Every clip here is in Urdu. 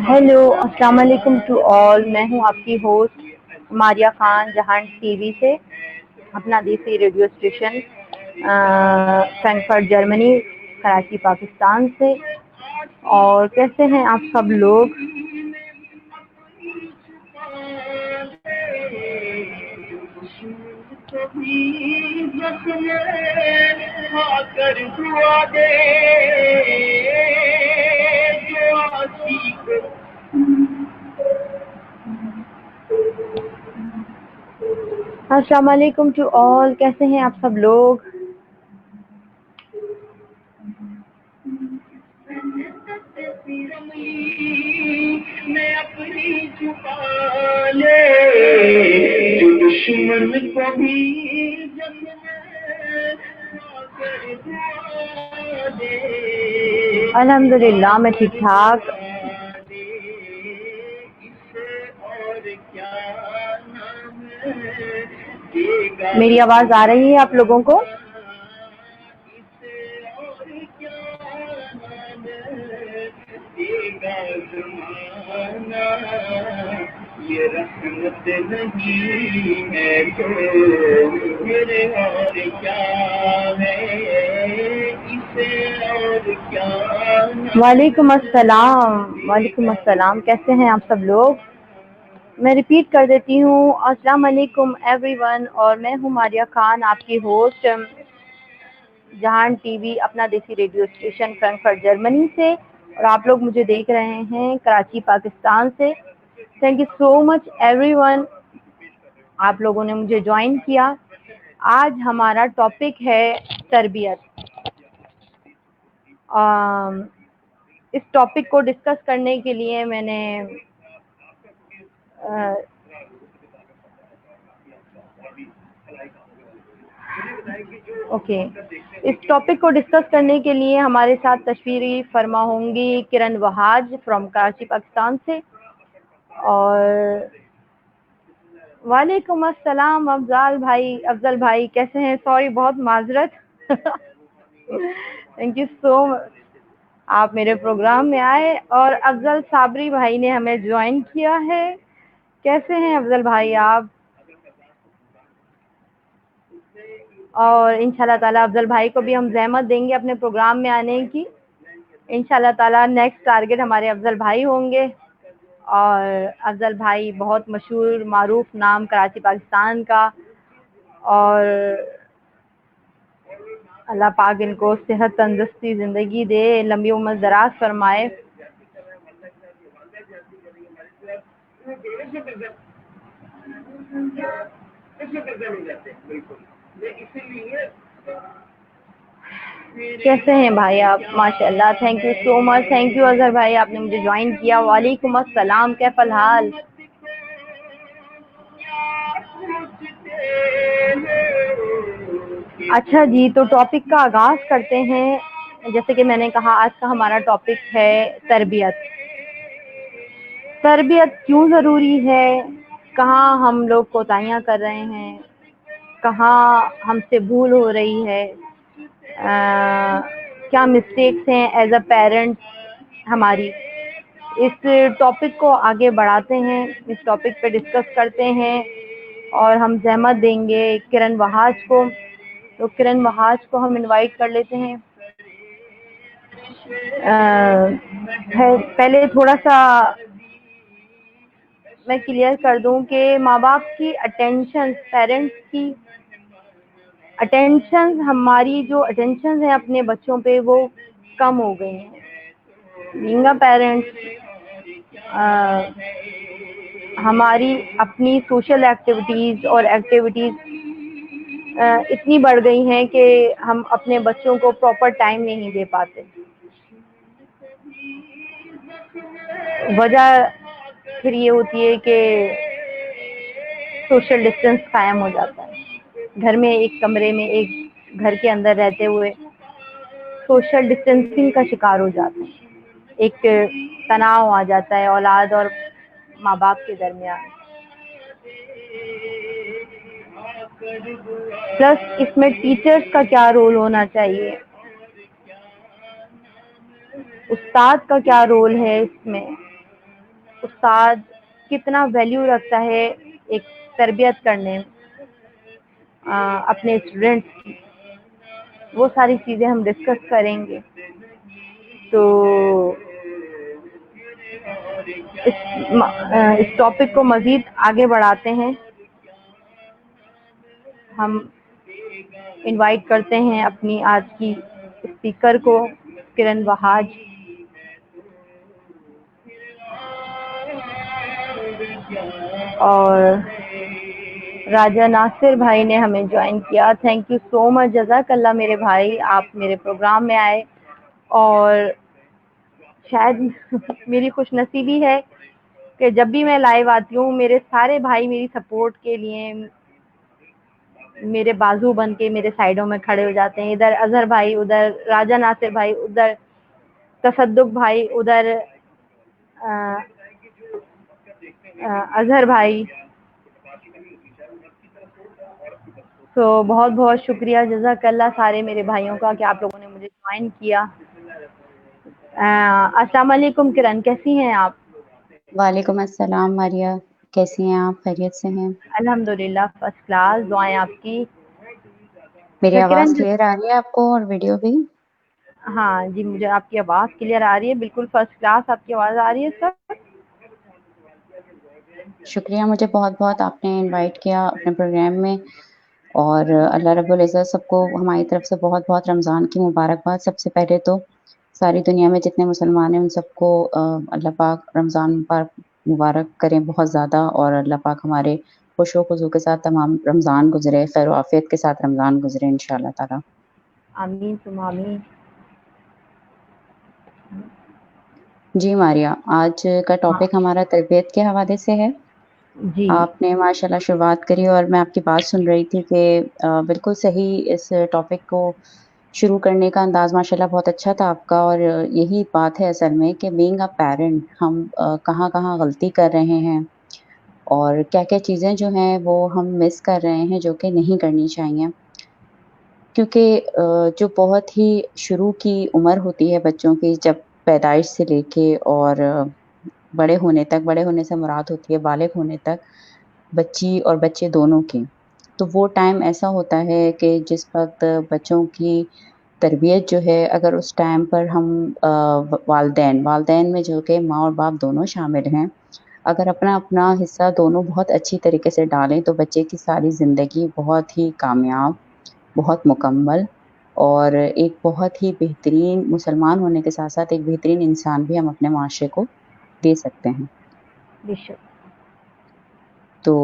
ہیلو السلام علیکم ٹو آل. میں ہوں آپ کی ہوسٹ ماریہ خان جہان ٹی وی سے، اپنا دیسی radio station Frankfurt Germany, Karachi Pakistan سے. اور کیسے ہیں آپ سب لوگ؟ السلام علیکم ٹو آل. کیسے ہیں آپ سب لوگ؟ الحمد للہ میں ٹھیک ٹھاک. میری آواز آ رہی ہے آپ لوگوں کو؟ وعلیکم السلام. وعلیکم السلام. کیسے ہیں آپ سب لوگ؟ میں ریپیٹ کر دیتی ہوں. السلام علیکم ایوری ون، اور میں ہوں ماریہ خان، آپ کی ہوسٹ جہان ٹی وی، اپنا دیسی ریڈیو اسٹیشن فرینکفرٹ جرمنی سے، اور آپ لوگ مجھے دیکھ رہے ہیں کراچی پاکستان سے. Thank you so much every one, آپ لوگوں نے مجھے جوائن کیا. آج ہمارا ٹاپک ہے تربیت. اس ٹاپک کو ڈسکس کرنے کے لیے میں نے اس ٹاپک کو ڈسکس کرنے کے لیے ہمارے ساتھ تشریف فرما ہوں گی کرن وہاج فرام کراچی پاکستان سے. اور وعلیکم السلام افضل بھائی کیسے ہیں؟ سوری، بہت معذرت. تھینک یو سو مچ، آپ میرے پروگرام میں آئے. اور افضل صابری بھائی نے ہمیں جوائن کیا ہے. کیسے ہیں افضل بھائی آپ؟ اور انشاءاللہ تعالیٰ افضل بھائی کو بھی ہم زحمت دیں گے اپنے پروگرام میں آنے کی. انشاءاللہ تعالیٰ نیکسٹ ٹارگٹ ہمارے افضل بھائی ہوں گے. اور افضل بھائی بہت مشہور معروف نام کراچی پاکستان کا، اور اللہ پاک ان کو صحت تندرستی زندگی دے، لمبی عمر دراز فرمائے. کیسے ہیں بھائی آپ؟ ماشاء اللہ. Thank you so much. Thank you Azhar بھائی، آپ نے مجھے جوائن کیا. وعلیکم السلام. کیف الحال؟ اچھا جی، تو ٹاپک کا آغاز کرتے ہیں. جیسے کہ میں نے کہا، آج کا ہمارا ٹاپک ہے تربیت. تربیت کیوں ضروری ہے؟ کہاں ہم لوگ کوتاہیاں کر رہے ہیں؟ کہاں ہم سے بھول ہو رہی ہے؟ کیا مسٹیکس ہیں ایز اے پیرنٹ ہماری؟ اس ٹاپک کو آگے بڑھاتے ہیں، اس ٹاپک پہ ڈسکس کرتے ہیں. اور ہم زحمت دیں گے کرن وہاج کو. تو کرن وہاج کو ہم انوائٹ کر لیتے ہیں. پہلے تھوڑا سا میں کلیئر کر دوں کہ ماں باپ کی اٹینشن، پیرنٹس کی اٹینشن، ہماری جو اٹینشن ہے اپنے بچوں پہ، وہ کم ہو گئی ہیں. بینگ اے پیرنٹس، ہماری اپنی سوشل ایکٹیویٹیز اور ایکٹیویٹیز اتنی بڑھ گئی ہیں کہ ہم اپنے بچوں کو پراپر ٹائم نہیں دے پاتے. وجہ پھر یہ ہوتی ہے کہ سوشل ڈسٹینس قائم ہو جاتا ہے. گھر میں ایک کمرے میں، ایک گھر کے اندر رہتے ہوئے سوشل ڈسٹینسنگ کا شکار ہو جاتے ہیں. ایک تناؤ آ جاتا ہے اولاد اور ماں باپ کے درمیان. پلس اس میں ٹیچرز کا کیا رول ہونا چاہیے، استاد کا کیا رول ہے اس میں، استاد کتنا ویلیو رکھتا ہے ایک تربیت کرنے اپنے اسٹوڈینٹس کی، وہ ساری چیزیں ہم ڈسکس کریں گے. تو اس ٹاپک کو مزید آگے بڑھاتے ہیں. ہم انوائٹ کرتے ہیں اپنی آج کی اسپیکر کو، کرن وہاج. اور راجہ ناصر بھائی نے ہمیں جوائن کیا. تھینک یو سو مچ، جزاک اللہ میرے بھائی، آپ میرے پروگرام میں آئے. اور شاید میری خوش نصیبی ہے کہ جب بھی میں لائیو آتی ہوں میرے سارے بھائی میری سپورٹ کے لیے میرے بازو بن کے میرے سائڈوں میں کھڑے ہو جاتے ہیں. ادھر اظہر بھائی، ادھر راجہ ناصر بھائی، ادھر تصدق بھائی، ادھر اظہر بھائی. تو بہت بہت شکریہ، جزاک اللہ سارے میرے بھائیوں کا کہ آپ لوگوں نے مجھے جوائن کیا. السلام علیکم کرن، کیسی ہیں آپ؟ وعلیکم السلام ماریا، کیسی ہیں آپ؟ خیریت سے ہیں؟ الحمدللہ فرسٹ کلاس، دعائیں آپ کی. میری آواز کرن، کلیئر آ رہی ہے آپ کو اور ویڈیو بھی؟ ہاں جی، مجھے آپ کی آواز کلیئر آ رہی ہے، بالکل فرسٹ کلاس آپ کی آواز آ رہی ہے سر. شکریہ، مجھے بہت بہت آپ نے انوائٹ کیا اپنے پروگرام میں، اور اللہ رب العزت سب کو ہماری طرف سے بہت بہت رمضان کی مبارکباد. سب سے پہلے تو ساری دنیا میں جتنے مسلمان ہیں ان سب کو اللہ پاک رمضان مبارک کریں بہت زیادہ، اور اللہ پاک ہمارے خوش و خضو کے ساتھ تمام رمضان گزرے، خیر و عافیت کے ساتھ رمضان گزرے انشاءاللہ تعالی. آمین ثم آمین. جی ماریا، آج کا ہاں ٹاپک ہمارا تربیت کے حوالے سے ہے. جی آپ نے ماشاءاللہ شروعات کری اور میں آپ کی بات سن رہی تھی کہ بالکل صحیح اس ٹاپک کو شروع کرنے کا انداز ماشاءاللہ بہت اچھا تھا آپ کا. اور یہی بات ہے اصل میں کہ بینگ اے پیرنٹ ہم کہاں کہاں غلطی کر رہے ہیں اور کیا کیا چیزیں جو ہیں وہ ہم مس کر رہے ہیں جو کہ نہیں کرنی چاہیے. کیونکہ جو بہت ہی شروع کی عمر ہوتی ہے بچوں کی، جب پیدائش سے لے کے اور بڑے ہونے تک، بڑے ہونے سے مراد ہوتی ہے بالغ ہونے تک، بچی اور بچے دونوں کی، تو وہ ٹائم ایسا ہوتا ہے کہ جس وقت بچوں کی تربیت جو ہے، اگر اس ٹائم پر ہم والدین میں جو کہ ماں اور باپ دونوں شامل ہیں، اگر اپنا اپنا حصہ دونوں بہت اچھی طریقے سے ڈالیں تو بچے کی ساری زندگی بہت ہی کامیاب، بہت مکمل، اور ایک بہت ہی بہترین مسلمان ہونے کے ساتھ ساتھ ایک بہترین انسان بھی ہم اپنے معاشرے کو دے سکتے ہیں. بے شک. تو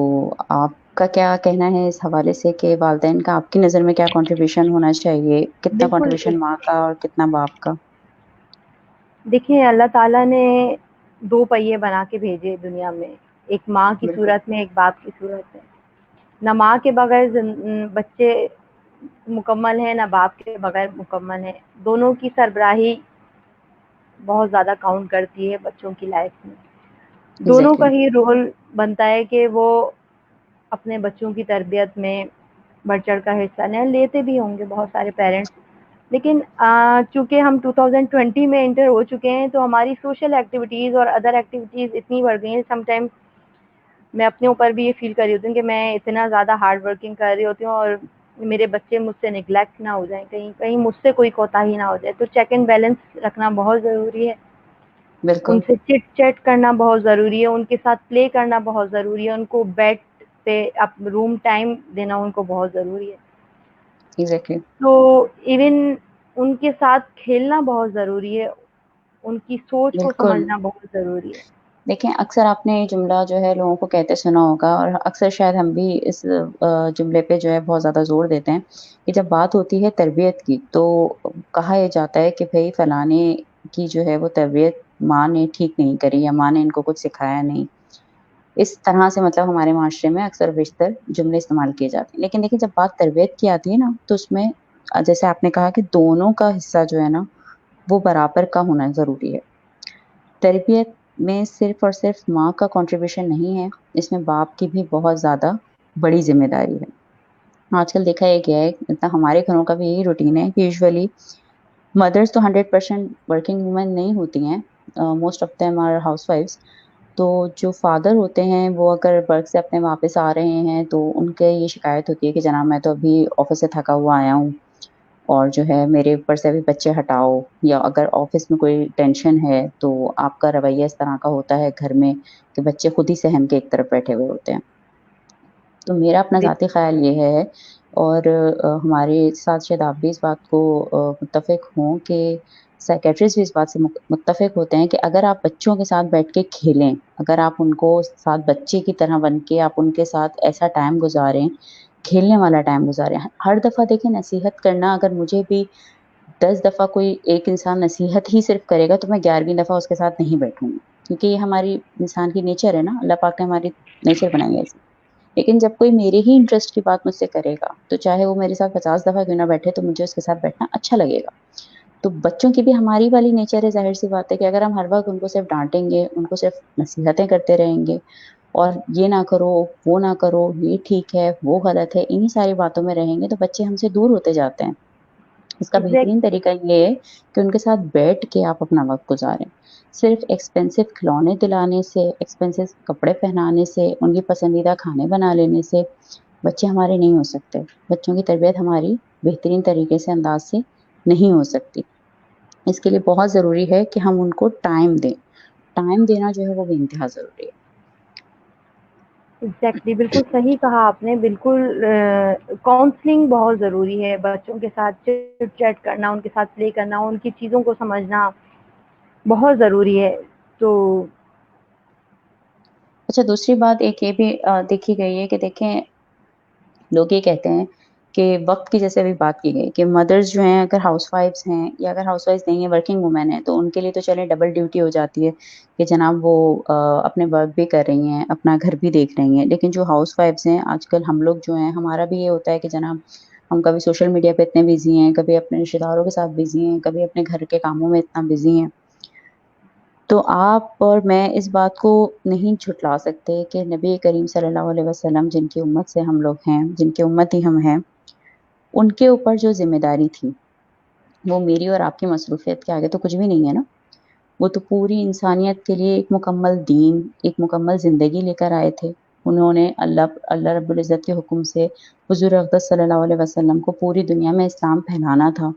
آپ کا کیا کہنا ہے اس حوالے سے کہ والدین کا آپ کی نظر میں کیا کنٹریبیوشن ہونا چاہیے؟ کتنا بالکل. کنٹریبیوشن ماں کا اور کتنا باپ کا؟ دیکھیں، اللہ تعالیٰ نے دو پہیے بنا کے بھیجے دنیا میں، ایک ماں کی بالکل صورت میں، ایک باپ کی صورت میں. نہ ماں کے بغیر بچے مکمل ہیں، نہ باپ کے بغیر مکمل ہیں. دونوں کی سربراہی بہت زیادہ کاؤنٹ کرتی ہے بچوں کی لائف میں. دونوں ایگزیکٹلی. کا ہی رول بنتا ہے کہ وہ اپنے بچوں کی تربیت میں بڑھ چڑھ کا حصہ لیں. لیتے بھی ہوں گے بہت سارے پیرنٹس، لیکن چونکہ ہم 2020 میں انٹر ہو چکے ہیں تو ہماری سوشل ایکٹیویٹیز اور ادر ایکٹیویٹیز اتنی بڑھ گئی ہیں. سم ٹائم میں اپنے اوپر بھی یہ فیل کر رہی ہوتی ہوں کہ میں اتنا زیادہ ہارڈ ورکنگ کر رہی ہوتی ہوں اور میرے بچے مجھ سے نگلیکٹ نہ ہو جائیں، کہیں مجھ سے کوئی کوتاہی نہ ہو جائے. تو چیک اینڈ بیلنس رکھنا بہت ضروری ہے. ان بالکل سے چٹ چیٹ کرنا بہت ضروری ہے، ان کے ساتھ پلے کرنا بہت ضروری ہے، ان کو بیڈ پہ روم ٹائم دینا ان کو بہت ضروری ہے. ایگزیکٹلی. تو ایون ان کے ساتھ کھیلنا بہت ضروری ہے، ان کی سوچ کو بالکل. سمجھنا بہت ضروری ہے. دیکھیں، اکثر آپ نے یہ جملہ جو ہے لوگوں کو کہتے سنا ہوگا، اور اکثر شاید ہم بھی اس جملے پہ جو ہے بہت زیادہ زور دیتے ہیں کہ جب بات ہوتی ہے تربیت کی تو کہا یہ جاتا ہے کہ بھئی فلانے کی جو ہے وہ تربیت ماں نے ٹھیک نہیں کری، یا ماں نے ان کو کچھ سکھایا نہیں. اس طرح سے مطلب ہمارے معاشرے میں اکثر بیشتر جملے استعمال کیے جاتے ہیں. لیکن دیکھیں، جب بات تربیت کی آتی ہے نا تو اس میں جیسے آپ نے کہا کہ دونوں کا حصہ جو ہے نا وہ برابر کا ہونا ضروری ہے. تربیت میں صرف اور صرف ماں کا کنٹریبیوشن نہیں ہے، اس میں باپ کی بھی بہت زیادہ بڑی ذمہ داری ہے. آج کل دیکھا یہ گیا ہے اتنا ہمارے گھروں کا بھی یہی روٹین ہے کہ یوزلی مدرس تو 100% ورکنگ وومن نہیں ہوتی ہیں، موسٹ آف دیم آر ہاؤس وائفس. تو جو فادر ہوتے ہیں وہ اگر ورک سے اپنے واپس آ رہے ہیں تو ان کے یہ شکایت ہوتی ہے کہ جناب میں تو ابھی آفس سے تھکا ہوا آیا ہوں اور جو ہے میرے اوپر سے ابھی بچے ہٹاؤ، یا اگر آفس میں کوئی ٹینشن ہے تو آپ کا رویہ اس طرح کا ہوتا ہے گھر میں کہ بچے خود ہی سہم کے ایک طرف بیٹھے ہوئے ہوتے ہیں. تو میرا اپنا ذاتی خیال یہ ہے، اور ہمارے ساتھ شاید آپ بھی اس بات کو متفق ہوں کہ سائیکیٹرسٹ بھی اس بات سے متفق ہوتے ہیں کہ اگر آپ بچوں کے ساتھ بیٹھ کے کھیلیں، اگر آپ ان کو ساتھ بچے کی طرح بن کے آپ ان کے ساتھ ایسا ٹائم گزاریں، کھیلنے والا ٹائم گزاریں. ہر دفعہ دیکھیں نصیحت کرنا، اگر مجھے بھی 10 دفعہ کوئی ایک انسان نصیحت ہی صرف کرے گا تو میں 11ویں دفعہ اس کے ساتھ نہیں بیٹھوں گی، کیونکہ یہ ہماری انسان کی نیچر ہے نا، اللہ پاک نے ہماری نیچر بنائی ہے ایسی. لیکن جب کوئی میرے ہی انٹرسٹ کی بات مجھ سے کرے گا تو چاہے وہ میرے ساتھ 50 دفعہ کیوں نہ بیٹھے تو مجھے اس کے ساتھ بیٹھنا اچھا لگے گا. تو بچوں کی بھی ہماری والی نیچر ہے، ظاہر سی بات ہے کہ اگر ہم ہر وقت ان کو صرف ڈانٹیں گے، ان کو صرف نصیحتیں کرتے رہیں گے اور یہ نہ کرو وہ نہ کرو، یہ ٹھیک ہے وہ غلط ہے، انہی ساری باتوں میں رہیں گے تو بچے ہم سے دور ہوتے جاتے ہیں. اس کا بہترین ایگزیکٹلی. طریقہ یہ ہے کہ ان کے ساتھ بیٹھ کے آپ اپنا وقت گزاریں. صرف ایکسپینسو کھلونے دلانے سے، ایکسپینسو کپڑے پہنانے سے، ان کی پسندیدہ کھانے بنا لینے سے بچے ہمارے نہیں ہو سکتے. بچوں کی تربیت ہماری بہترین طریقے سے انداز سے نہیں ہو سکتی. اس کے لیے بہت ضروری ہے کہ ہم ان کو ٹائم دیں. ٹائم دینا جو ہے وہ بے انتہا ضروری ہے. ایگزیکٹلی، بالکل صحیح کہا آپ نے. بالکل کاؤنسلنگ بہت ضروری ہے. بچوں کے ساتھ چٹ چیٹ کرنا، ان کے ساتھ پلے کرنا، ان کی چیزوں کو سمجھنا بہت ضروری ہے. تو اچھا، دوسری بات ایک یہ بھی دیکھی گئی ہے کہ دیکھیں لوگ یہ کہتے ہیں کہ وقت کی جیسے ابھی بات کی گئی کہ مدرز جو ہیں اگر ہاؤس وائفس ہیں یا اگر ہاؤس وائفس نہیں ہیں ورکنگ وومن ہیں تو ان کے لیے تو چلے ڈبل ڈیوٹی ہو جاتی ہے کہ جناب وہ اپنے ورک بھی کر رہی ہیں، اپنا گھر بھی دیکھ رہی ہیں. لیکن جو ہاؤس وائفس ہیں آج کل ہم لوگ جو ہیں ہمارا بھی یہ ہوتا ہے کہ جناب ہم کبھی سوشل میڈیا پہ اتنے بزی ہیں، کبھی اپنے رشتے داروں کے ساتھ بزی ہیں، کبھی اپنے گھر کے کاموں میں اتنا بزی ہیں. تو آپ اور میں اس بات کو نہیں جھٹلا سکتے کہ نبی کریم صلی اللہ علیہ وسلم جن کی امت سے ہم لوگ ہیں، جن کی امت ہی ہم ہیں، ان کے اوپر جو ذمہ داری تھی وہ میری اور آپ کی مصروفیت کے آگے تو کچھ بھی نہیں ہے نا. وہ تو پوری انسانیت کے لیے ایک مکمل دین، ایک مکمل زندگی لے کر آئے تھے. انہوں نے اللہ رب العزت کے حکم سے حضور اقدس صلی اللہ علیہ وسلم کو پوری دنیا میں اسلام پھیلانا تھا.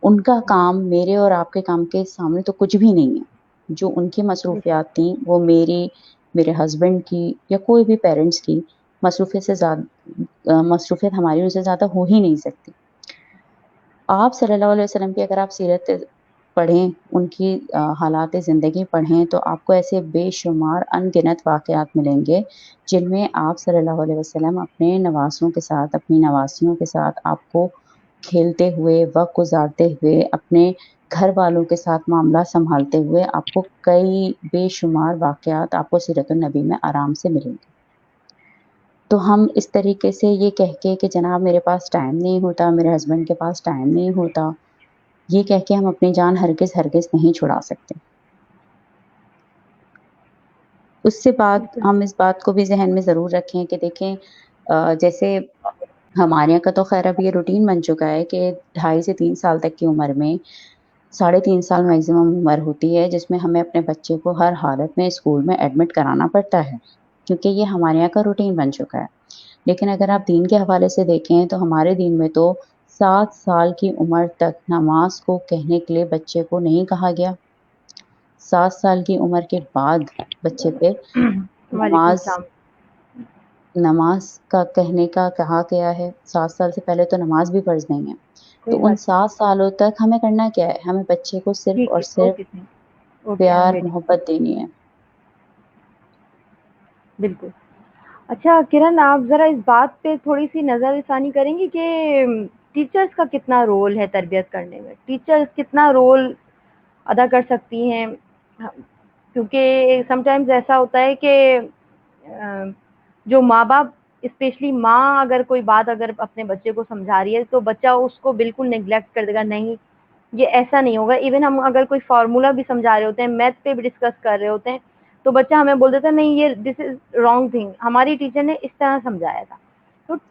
ان کا کام میرے اور آپ کے کام کے سامنے تو کچھ بھی نہیں ہے. جو ان کی مصروفیات تھیں وہ میرے ہسبینڈ کی یا کوئی بھی پیرنٹس کی مصروفیت ہماری ان سے زیادہ ہو ہی نہیں سکتی. آپ صلی اللہ علیہ وسلم کی اگر آپ سیرت پڑھیں، ان کی حالات زندگی پڑھیں تو آپ کو ایسے بے شمار ان گنت واقعات ملیں گے جن میں آپ صلی اللہ علیہ وسلم اپنے نواسوں کے ساتھ، اپنی نواسیوں کے ساتھ آپ کو کھیلتے ہوئے، وقت گزارتے ہوئے، اپنے گھر والوں کے ساتھ معاملہ سنبھالتے ہوئے آپ کو کئی بے شمار واقعات آپ کو سیرت النبی میں آرام سے ملیں گے. تو ہم اس طریقے سے یہ کہہ کے کہ جناب میرے پاس ٹائم نہیں ہوتا، میرے ہسبینڈ کے پاس ٹائم نہیں ہوتا، یہ کہہ کے ہم اپنی جان ہرگز ہرگز نہیں چھڑا سکتے. اس سے بات ہم اس بات کو بھی ذہن میں ضرور رکھیں کہ دیکھیں جیسے ہمارے یہاں کا تو خیر اب یہ روٹین بن چکا ہے کہ 2.5 سے 3 سال تک کی عمر میں 3.5 سال میکسیمم عمر ہوتی ہے جس میں ہمیں اپنے بچے کو ہر حالت میں اسکول میں ایڈمٹ کرانا پڑتا ہے، کیونکہ یہ ہمارے یہاں کا روٹین بن چکا ہے. لیکن اگر آپ دین کے حوالے سے دیکھیں تو ہمارے دین میں تو 7 سال کی عمر تک نماز کو کہنے کے لیے بچے کو نہیں کہا گیا. 7 سال کی عمر کے بعد بچے پہ وعلیکم نماز السلام. نماز کا کہنے کا کہا گیا ہے. 7 سال سے پہلے تو نماز بھی فرض نہیں ہے. کوئی تو ان بات 7 سالوں تک ہمیں کرنا کیا ہے؟ ہمیں بچے کو صرف ٹھیک اور ہے. صرف اوکے آئی ایم پیار ریڈی. محبت دینی ہے. بالکل. اچھا کرن، آپ ذرا اس بات پہ تھوڑی سی نظر ثانی کریں گی کہ ٹیچرز کا کتنا رول ہے تربیت کرنے میں؟ ٹیچرز کتنا رول ادا کر سکتی ہیں؟ کیونکہ سم ٹائمز ایسا ہوتا ہے کہ جو ماں باپ، اسپیشلی ماں اگر کوئی بات اگر اپنے بچے کو سمجھا رہی ہے تو بچہ اس کو بالکل نیگلیکٹ کر دے گا. نہیں، یہ ایسا نہیں ہوگا. ایون ہم اگر کوئی فارمولا بھی سمجھا رہے ہوتے ہیں، میتھ پہ بھی ڈسکس کر رہے ہوتے ہیں، تو بچہ ہمیں بول دیتا ہے نہیں یہ دس از رانگ تھنگ، ہماری ٹیچر نے اس طرح سمجھایا تھا. تو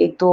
1-2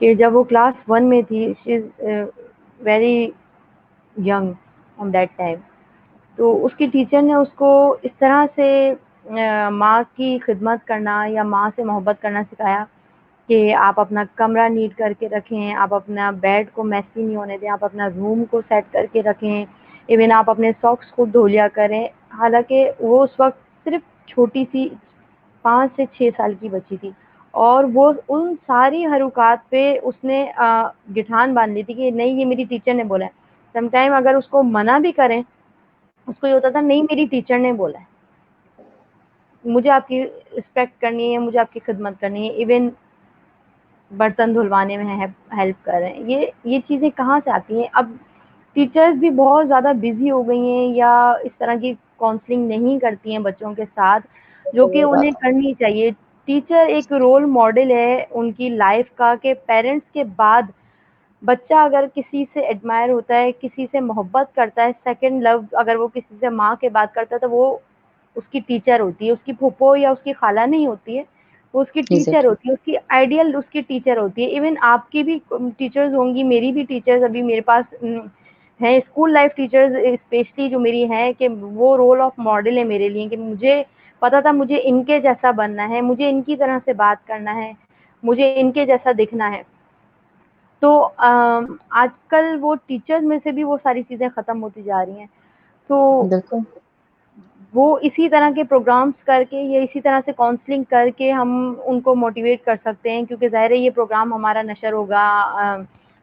کہ جب وہ کلاس 1 میں تھی, she is very young on that time, تو اس کی ٹیچر نے اس کو اس طرح سے ماں کی خدمت کرنا یا ماں سے محبت کرنا سکھایا کہ آپ اپنا کمرہ نیٹ کر کے رکھیں, آپ اپنا بیڈ کو میسی نہیں ہونے دیں, آپ اپنا روم کو سیٹ کر کے رکھیں, ایون آپ اپنے ساکس خود دھو لیا کریں. حالانکہ وہ اس وقت صرف چھوٹی سی 5 سے 6 سال کی بچی تھی, اور وہ ان ساری حرکات پہ اس نے گٹھان باندھ لی تھی کہ نہیں یہ میری ٹیچر نے بولا ہے. سم ٹائم اگر اس کو منع بھی کریں, اس کو یہ ہوتا تھا نہیں میری ٹیچر نے بولا ہے, مجھے آپ کی رسپیکٹ کرنی ہے, مجھے آپ کی خدمت کرنی ہے, ایون برتن دھلوانے میں ہیلپ کر رہے ہیں. یہ چیزیں کہاں سے آتی ہیں؟ اب ٹیچرز بھی بہت زیادہ بزی ہو گئی ہیں یا اس طرح کی کاؤنسلنگ نہیں کرتی ہیں بچوں کے ساتھ, جو کہ یہ انہیں بات کرنی چاہیے. ٹیچر ایک رول ماڈل ہے ان کی لائف کا, کہ پیرنٹس کے بعد بچہ اگر کسی سے ایڈمائر ہوتا ہے, کسی سے محبت کرتا ہے, سیکنڈ لو اگر وہ کسی سے ماں کے بات کرتا ہے تو وہ اس کی ٹیچر ہوتی ہے, اس کی پھوپھو یا اس کی خالہ نہیں ہوتی ہے, وہ اس کی ٹیچر ایگزیکٹلی ہوتی ہے, اس کی آئیڈیل اس کی ٹیچر ہوتی ہے. ایون آپ کی بھی ٹیچرز ہوں گی, میری بھی ٹیچرز ابھی میرے پاس ہیں, اسکول لائف ٹیچرز اسپیشلی جو میری ہیں, کہ وہ رول آف ماڈل ہے میرے لیے, کہ مجھے پتا تھا مجھے ان کے جیسا بننا ہے, مجھے ان کی طرح سے بات کرنا ہے, مجھے ان کے جیسا دکھنا ہے. تو آج کل وہ ٹیچرز میں سے بھی وہ ساری چیزیں ختم ہوتی جا رہی ہیں. تو بالکل وہ اسی طرح کے پروگرامز کر کے یا اسی طرح سے کاؤنسلنگ کر کے ہم ان کو موٹیویٹ کر سکتے ہیں, کیونکہ ظاہر ہے یہ پروگرام ہمارا نشر ہوگا,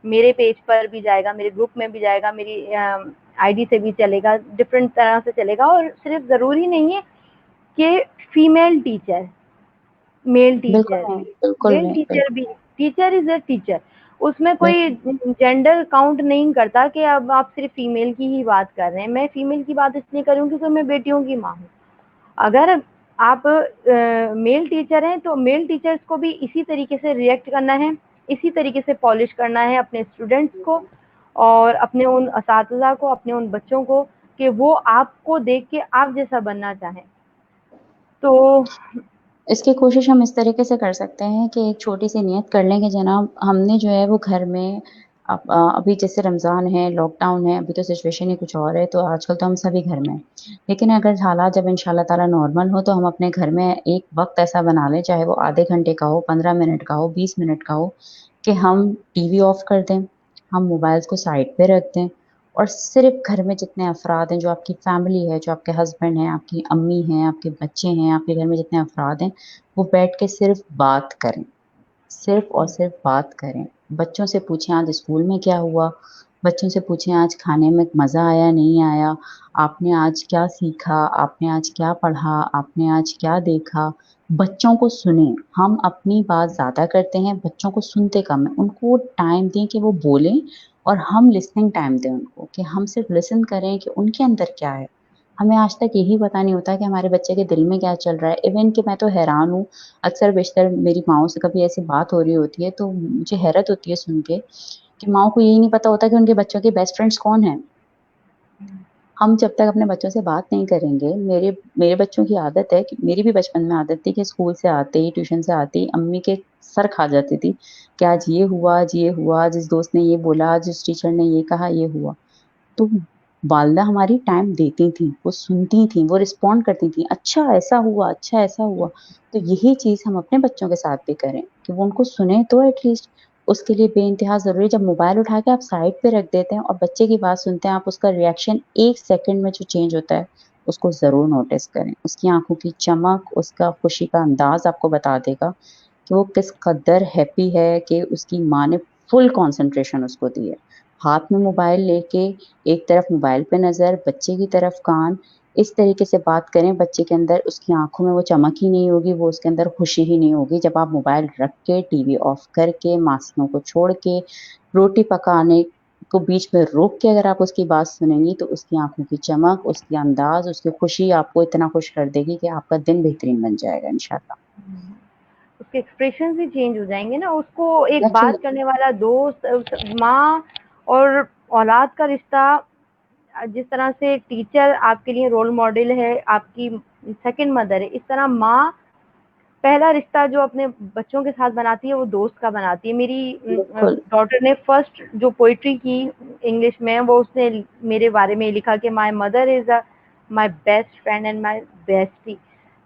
میرے پیج پر بھی جائے گا, میرے گروپ میں بھی جائے گا, میری آئی ڈی سے بھی چلے گا, ڈفرینٹ طرح سے چلے گا. اور صرف ضروری نہیں ہے کہ فیمیل ٹیچر, میل بالکل ٹیچر, نہیں بالکل میل نہیں ٹیچر بالکل بھی, ٹیچر از اے ٹیچر, اس میں کوئی بالکل جینڈر کاؤنٹ نہیں کرتا کہ اب آپ صرف فیمیل کی ہی بات کر رہے ہیں. میں فیمیل کی بات اس لیے کروں کیونکہ میں بیٹیوں کی ماں ہوں. اگر آپ میل ٹیچر ہیں تو میل ٹیچرز کو بھی اسی طریقے سے ریئیکٹ کرنا ہے, اسی طریقے سے پالش کرنا ہے اپنے اسٹوڈنٹس کو اور اپنے ان اساتذہ کو, اپنے ان بچوں کو, کہ وہ آپ کو دیکھ کے آپ جیسا بننا چاہیں. تو اس کی کوشش ہم اس طریقے سے کر سکتے ہیں کہ ایک چھوٹی سی نیت کر لیں کہ جناب ہم نے جو ہے وہ گھر میں ابھی جیسے رمضان ہے, لاک ڈاؤن ہے, ابھی تو سچویشن ہی کچھ اور ہے, تو آج کل تو ہم سبھی گھر میں, لیکن اگر حالات جب ان شاء اللہ تعالیٰ نارمل ہو تو ہم اپنے گھر میں ایک وقت ایسا بنا لیں, چاہے وہ آدھے گھنٹے کا ہو, 15 منٹ کا ہو, 20 منٹ کا ہو, کہ ہم ٹی وی آف کر دیں, ہم موبائلس کو سائڈ پہ رکھ دیں, اور صرف گھر میں جتنے افراد ہیں, جو آپ کی فیملی ہے, جو آپ کے ہسبینڈ ہیں, آپ کی امی ہیں, آپ کے بچے ہیں, آپ کے گھر میں جتنے افراد ہیں, وہ بیٹھ کے صرف بات کریں, صرف اور صرف بات کریں. بچوں سے پوچھیں آج اسکول میں کیا ہوا, بچوں سے پوچھیں آج کھانے میں مزہ آیا نہیں آیا, آپ نے آج کیا سیکھا, آپ نے آج کیا پڑھا, آپ نے آج کیا دیکھا. بچوں کو سنیں, ہم اپنی بات زیادہ کرتے ہیں, بچوں کو سنتے کم ہیں. ان کو ٹائم دیں کہ وہ بولیں, اور ہم لسننگ ٹائم دیں ان کو, کہ ہم صرف لسن کریں کہ ان کے اندر کیا ہے. ہمیں آج تک یہی پتا نہیں ہوتا کہ ہمارے بچے کے دل میں کیا چل رہا ہے. ایون کہ میں تو حیران ہوں, اکثر بیشتر میری ماؤں سے کبھی ایسی بات ہو رہی ہوتی ہے تو مجھے حیرت ہوتی ہے سن کے, کہ ماؤں کو یہی نہیں پتا ہوتا کہ ان کے بچوں کے بیسٹ فرینڈس کون ہیں. ہم جب تک اپنے بچوں سے بات نہیں کریں گے, میرے بچوں کی عادت ہے, کہ میری بھی بچپن میں عادت تھی کہ اسکول سے آتے ہی, ٹیوشن سے آتے ہی امی کے سر کھا جاتی تھی کہ آج یہ ہوا, آج یہ ہوا, آج اس دوست نے یہ بولا, آج اس ٹیچر نے یہ کہا, یہ ہوا. تو والدہ ہماری ٹائم دیتی تھیں, وہ سنتی تھیں, وہ رسپونڈ کرتی تھیں, اچھا ایسا ہوا, اچھا ایسا ہوا. تو یہی چیز ہم اپنے بچوں کے ساتھ بھی کریں, کہ وہ ان کو سنیں تو ایٹ لیسٹ. اس کے لیے بے انتہا ضروری, جب موبائل اٹھا کے آپ سائڈ پہ رکھ دیتے ہیں اور بچے کی بات سنتے ہیں, آپ اس کا ریئیکشن 1 سیکنڈ میں جو چینج ہوتا ہے اس کو ضرور نوٹس کریں. اس کی آنکھوں کی چمک, اس کا خوشی کا انداز آپ کو بتا دے گا کہ وہ کس قدر ہیپی ہے, کہ اس کی ماں نے فل کنسنٹریشن اس کو دی ہے. ہاتھ میں موبائل لے کے ایک طرف موبائل پہ نظر, بچے کی طرف کان, اس طریقے سے بات کریں, بچے کے اندر اس کی آنکھوں میں وہ چمک ہی نہیں ہوگی, وہ اس کے اندر خوشی ہی نہیں ہوگی. جب آپ موبائل رکھ کے, ٹی وی آف کر کے, ماسکوں کو چھوڑ کے, روٹی پکانے کو بیچ میں روک کے اگر آپ اس کی بات سنیں گی, تو اس کی آنکھوں کی چمک, اس کی انداز, اس کی خوشی آپ کو اتنا خوش کر دے گی کہ آپ کا دن بہترین بن جائے گا انشاءاللہ. اس کے ایکسپریشن بھی چینج ہو جائیں گے نا. اس کو ایک ایگزیکٹلی بات کرنے والا دوست, ماں اور اولاد کا رشتہ, جس طرح سے ٹیچر آپ کے لیے رول ماڈل ہے, آپ کی سیکنڈ مدر ہے, اس طرح ماں پہلا رشتہ جو اپنے بچوں کے ساتھ بناتی ہے وہ دوست کا بناتی ہے. میری بالکل ڈاٹر نے فرسٹ جو پوئٹری کی انگلش میں, وہ اس نے میرے بارے میں لکھا کہ my mother is my best friend and my bestie.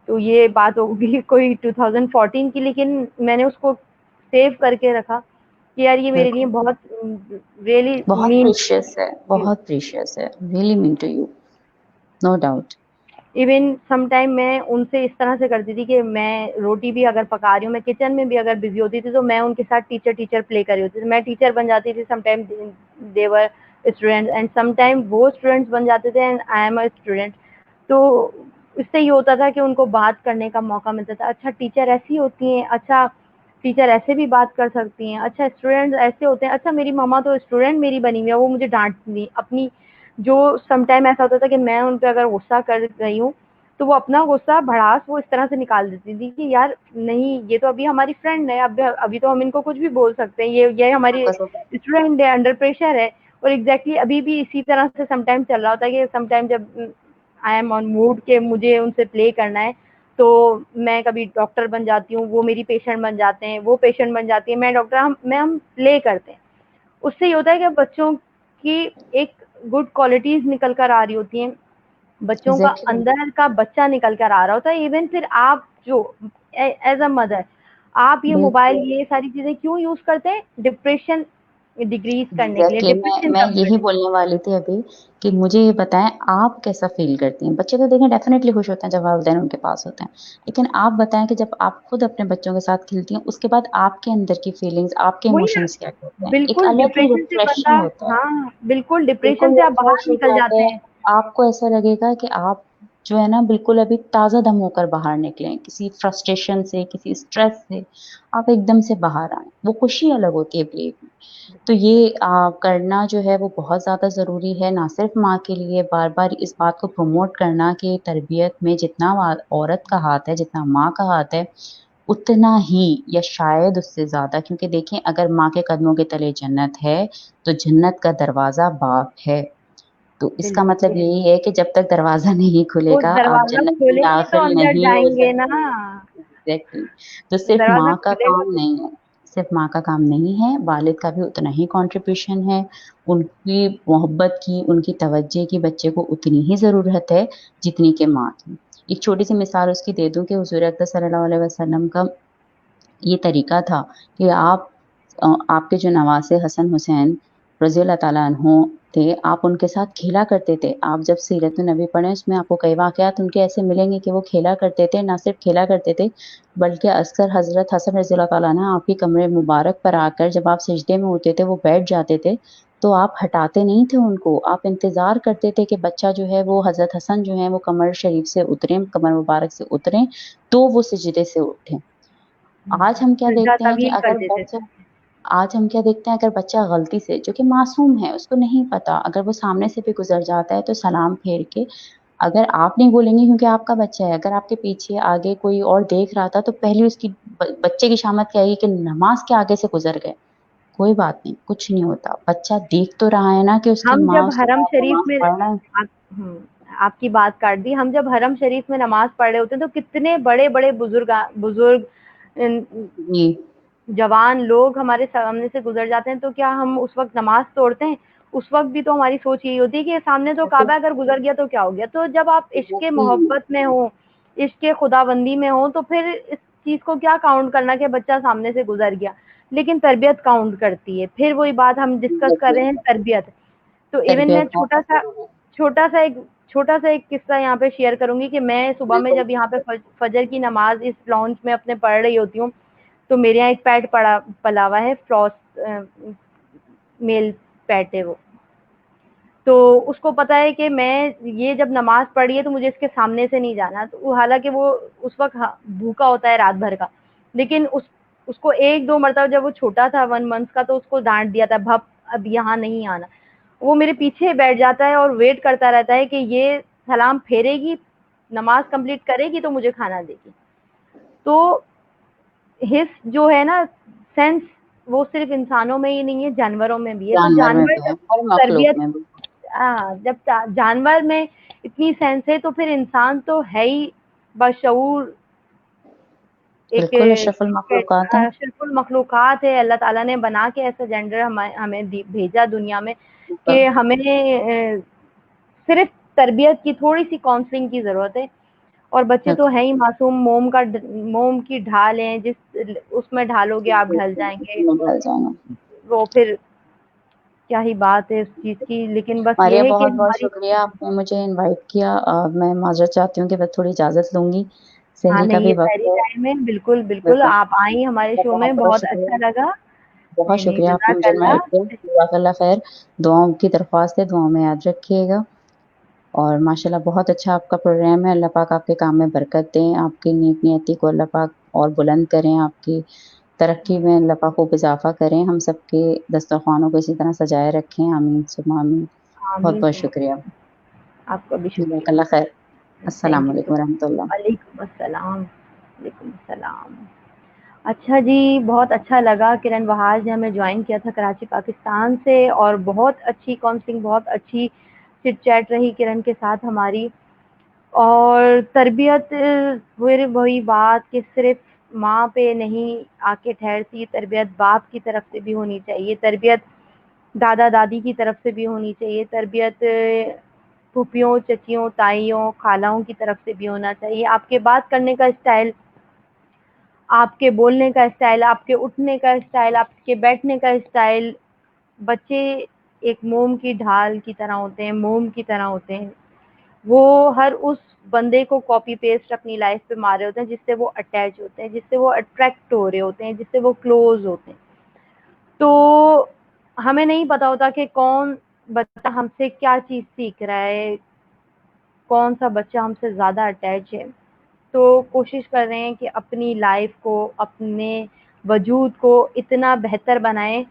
تو یہ بات ہوگی کوئی 2014 کی, لیکن میں نے اس کو سیو کر کے رکھا کہ یار یہ میرے لیے بالکل بہت ریئلی بہت مین. پریشیس ہے, بہت پریشیس ہے, really mean to you, no doubt. Even some time میں ان سے اس طرح سے کرتی تھی کہ میں روٹی بھی اگر پکا رہی ہوں, میں کچن میں بھی اگر بزی ہوتی تھی تو میں ان کے ساتھ ٹیچر پلے کر رہی ہوتی تھی. میں ٹیچر بن جاتی تھی, some time they're student and some time وہ اسٹوڈینٹس بن جاتے تھے and I am a student. تو اس سے یہ ہوتا تھا کہ ان کو بات کرنے کا موقع ملتا تھا. اچھا ٹیچر ایسی ہوتی ہیں, اچھا ٹیچر ایسے بھی بات کر سکتی ہیں, اچھا اسٹوڈینٹ ایسے ہوتے ہیں, اچھا میری ماما تو اسٹوڈینٹ میری بنی ہوئی ہے, وہ مجھے ڈانٹتی اپنی. جو سم ٹائم ایسا ہوتا تھا کہ میں ان پہ اگر غصہ کر رہی ہوں تو وہ اپنا غصہ بھڑاس وہ اس طرح سے نکال دیتی تھی کہ یار نہیں, یہ تو ابھی ہماری فرینڈ ہے, ابھی تو ہم ان کو کچھ بھی بول سکتے ہیں, یہ ہماری اسٹوڈینٹ ہے, انڈر پریشر ہے. اور ایگزیکٹلی ابھی بھی اسی طرح سے سم ٹائم چل رہا ہوتا ہے کہ سم ٹائم جب آئی ایم آن موڈ کہ مجھے ان سے پلے کرنا ہے تو میں کبھی ڈاکٹر بن جاتی ہوں, وہ میری پیشنٹ بن جاتے ہیں, وہ پیشنٹ بن جاتی ہے, میں ڈاکٹر, ہم پلے کرتے ہیں. اس سے یہ ہوتا ہے کہ بچوں کی ایک گڈ کوالٹیز نکل کر آ رہی ہوتی ہیں, بچوں کا ایگزیکٹلی. اندر کا بچہ نکل کر آ رہا ہوتا ہے. ایون پھر آپ جو ایز اے مدر آپ یہ موبائل بالکل یہ ساری چیزیں کیوں یوز کرتے ہیں؟ ڈپریشن ڈیکریز کرنے کے لیے, ایگزیکٹلی, ڈپریشن میں کم یہی کرنے. بولنے والی تھی ابھی کہ مجھے یہ بتائیں آپ کیسا فیل کرتی ہیں. بچے تو دیکھیں ڈیفینیٹلی خوش ہوتے ہیں جب والدین ان کے پاس ہوتے ہیں, لیکن آپ بتائیں کہ جب آپ خود اپنے بچوں کے ساتھ کھیلتی ہیں اس کے بعد آپ کے اندر کی فیلنگز, آپ کے وہی نا, ایموشنز کیا ہوتے ہیں. ایک بالکل الگ ہی ڈپریشن سے ریفریشنگ بندہ, ہوتا ہے, ہاں بالکل ڈپریشن بالکل سے آپ ریفریش باہر ہو نکل جاتے جاتے ہیں. ہیں. آپ کو ایسا لگے گا کہ آپ جو ہے نا بالکل ابھی تازہ دم ہو کر باہر نکلیں, کسی فرسٹریشن سے, کسی اسٹریس سے آپ ایک دم سے باہر آئیں. وہ خوشی الگ ہوتی ہے بلیو میں. تو یہ کرنا جو ہے وہ بہت زیادہ ضروری ہے, نہ صرف ماں کے لیے. بار بار اس بات کو پروموٹ کرنا کہ تربیت میں جتنا عورت کا ہاتھ ہے, جتنا ماں کا ہاتھ ہے, اتنا ہی یا شاید اس سے زیادہ, کیونکہ دیکھیں اگر ماں کے قدموں کے تلے جنت ہے تو جنت کا دروازہ باپ ہے. تو اس کا مطلب بالکل یہی ہے کہ جب تک دروازہ نہیں کھلے وہ گا آپ دروازہ جنت میں کھولیں گے تو داخل اندر نہیں ہو جائیں گے نا. سکتے. ایگزیکٹلی. تو صرف دروازہ ماں کا کھلے گا کام نہیں ہے, صرف ماں کا کام نہیں ہے, والد کا بھی اتنا ہی کنٹریبیوشن ہے. ان کی محبت کی, ان کی توجہ کی بچے کو اتنی ہی ضرورت ہے جتنی کہ ماں کی. ایک چھوٹی سی مثال اس کی دے دوں کہ حضور اکرم صلی اللہ علیہ وسلم کا یہ طریقہ تھا کہ آپ کے جو نواسے حسن حسین رضی اللہ تعالیٰ عنہ تھے, آپ ان کے ساتھ کھیلا کرتے تھے. آپ جب سیرت النبی پڑھیں اس میں آپ کو کئی واقعات ان کے ایسے ملیں گے کہ وہ کھیلا کرتے تھے. نہ صرف کھیلا کرتے تھے بلکہ اکثر حضرت حسن رضی اللہ تعالیٰ عنہ آپ کی کمرے مبارک پر آ کر جب آپ سجدے میں ہوتے تھے وہ بیٹھ جاتے تھے تو آپ ہٹاتے نہیں تھے ان کو, آپ انتظار کرتے تھے کہ بچہ جو ہے وہ حضرت حسن جو ہے وہ کمر شریف سے اتریں, کمر مبارک سے اتریں تو وہ سجدے سے اٹھیں. آج ہم کیا سجدہ دیکھتے ہیں کہ طویل کر اگر دیتے بچہ تھے. آج ہم کیا دیکھتے ہیں اگر بچہ غلطی سے, جو کہ معصوم ہے اس کو نہیں پتا, اگر وہ سامنے سے بھی گزر جاتا ہے تو سلام پھیر کے, اگر آپ نہیں بولیں گے کیونکہ آپ کا بچہ ہے, اگر آپ کے پیچھے آگے کوئی اور دیکھ رہا تھا تو پہلے اس کی بچے کی شامت کیا ہے کہ نماز کے آگے سے گزر گئے, کوئی بات نہیں, کچھ نہیں ہوتا. بچہ دیکھ تو رہا ہے نا کہ اس کی ہم ماں جب اس کے حرم ساتھ شریف نماز میں پڑھ رہا ہے. آپ کی بات کاٹ دی, ہم جب حرم شریف میں نماز پڑھ رہے ہوتے ہیں تو کتنے بڑے بڑے بزرگ جی جوان لوگ ہمارے سامنے سے گزر جاتے ہیں, تو کیا ہم اس وقت نماز توڑتے ہیں؟ اس وقت بھی تو ہماری سوچ یہی ہوتی ہے کہ سامنے تو کعبہ اگر گزر گیا تو کیا ہو گیا. تو جب آپ عشق محبت میں ہو, عشق خدا بندی میں ہو, تو پھر اس چیز کو کیا کاؤنٹ کرنا کہ بچہ سامنے سے گزر گیا. لیکن تربیت کاؤنٹ کرتی ہے. پھر وہی بات ہم ڈسکس کر رہے ہیں, تربیت. تو ایون میں تربیت بہت ضروری ہے. چھوٹا سا ایک قصہ یہاں پہ شیئر کروں گی کہ میں صبح میں بالکل جب یہاں پہ فجر کی نماز اس لانچ میں اپنے پڑھ رہی ہوتی ہوں تو میرے یہاں ایک پیٹ پلا ہوا ہے, فروس میل پیٹ ہے وہ. تو اس کو پتا ہے کہ میں یہ جب نماز پڑھی ہے تو مجھے اس کے سامنے سے نہیں جانا. تو حالانکہ وہ اس وقت بھوکا ہوتا ہے رات بھر کا, لیکن اس کو ایک دو مرتبہ جب وہ چھوٹا تھا 1 منتھ کا تو اس کو ڈانٹ دیا تھا, بھپ اب یہاں نہیں آنا. وہ میرے پیچھے بیٹھ جاتا ہے اور ویٹ کرتا رہتا ہے کہ یہ سلام پھیرے گی, نماز کمپلیٹ کرے گی تو مجھے کھانا دے گی. تو حس جو ہے نا, سینس, وہ صرف انسانوں میں ہی نہیں ہے, جانوروں میں بھی ہے. تو جانور میں جانور بھی ہے, جب ہر مخلوق تربیت, میں بھی. جب جانور میں اتنی سینس ہے تو پھر انسان تو ہے ہی بشعور ایک بالکل اشرف المخلوقات ہیں. اشرف المخلوقات ہے. اللہ تعالیٰ نے بنا کے ایسا جینڈر ہمیں بھیجا دنیا میں کہ ہمیں صرف تربیت کی تھوڑی سی کاؤنسلنگ کی ضرورت ہے. اور بچے تو ہیں ہی معصوم، موم کی ڈھال ہیں، جس اس میں ڈھالو گے آپ ڈھل جائیں گے. ڈل جائیں گے. وہ پھر کیا ہی بات ہے اس چیز کی. لیکن بس ماریہ یہ ہے کہ بہت بہت ہماری شکریہ، آپ نے مجھے انوائٹ کیا. میں معذرت چاہتی ہوں کہ میں تھوڑی اجازت لوں گی، ہاں سحری کا نہیں، بھی یہ وقت سحری ہے. ٹائم ہے. بالکل بالکل، بالکل آپ آئیں ہمارے شو میں، بہت بہت بہت شکریہ. اچھا لگا. بہت نہیں نہیں، شکریہ آپ نے جزاک مجھے انوائٹ کیا. اللہ. جزاک اللہ خیر. دعاؤں کی درخواست ہے، دعاؤں میں یاد رکھیے گا. اور ماشاءاللہ بہت اچھا آپ کا پروگرام ہے. اللہ پاک آپ کے کام میں برکت دیں، آپ کی نیک نیتی کو اللہ پاک اور بلند کریں، آپ کی ترقی میں اللہ پاک خوب اضافہ کریں، ہم سب کے دسترخوانوں کو اسی طرح سجائے رکھیں. آمین ثم آمین. بہت آمین. بہت شکریہ. آپ کا بھی جزاک شکریہ. اللہ خیر. السلام تھینک یو. علیکم ورحمۃ اللہ. وعلیکم السلام. وعلیکم السلام. اچھا جی، بہت اچھا لگا. کرن بہار نے ہمیں جوائن کیا تھا کراچی پاکستان سے، اور بہت اچھی کاؤنسلنگ، بہت اچھی چٹ چیٹ رہی کرن کے ساتھ ہماری. اور تربیت وہی بات کہ صرف ماں پہ نہیں آ کے ٹھہرتی، تربیت باپ کی طرف سے بھی ہونی چاہیے، تربیت دادا دادی کی طرف سے بھی ہونی چاہیے، تربیت پھوپھیوں چچیوں تائیوں خالاؤں کی طرف سے بھی ہونا چاہیے. آپ کے بات کرنے کا اسٹائل، آپ کے بولنے کا اسٹائل، آپ کے اٹھنے کا اسٹائل، آپ کے بیٹھنے کا اسٹائل. بچے ایک موم کی ڈھال کی طرح ہوتے ہیں، موم کی طرح ہوتے ہیں. وہ ہر اس بندے کو کاپی پیسٹ اپنی لائف پہ مار رہے ہوتے ہیں جس سے وہ اٹیچ ہوتے ہیں، جس سے وہ اٹریکٹ ہو رہے ہوتے ہیں، جس سے وہ کلوز ہوتے ہیں. تو ہمیں نہیں پتا ہوتا کہ کون بچہ ہم سے کیا چیز سیکھ رہا ہے، کون سا بچہ ہم سے زیادہ اٹیچ ہے. تو کوشش کر رہے ہیں کہ اپنی لائف کو، اپنے وجود کو اتنا بہتر بنائیں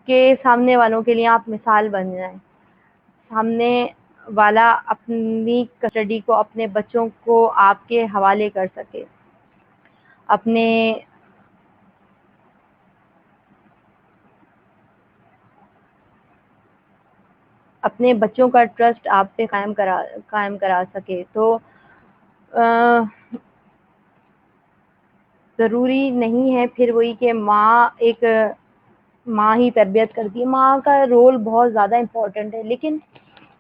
کہ سامنے والوں کے لیے آپ مثال بن جائیں. سامنے والا اپنی کسٹڈی کو، اپنے بچوں کو آپ کے حوالے کر سکے، اپنے بچوں کا ٹرسٹ آپ پہ قائم کرا سکے. تو ضروری نہیں ہے پھر وہی کہ ماں ہی تربیت کرتی ہے. ماں کا رول بہت زیادہ امپورٹنٹ ہے، لیکن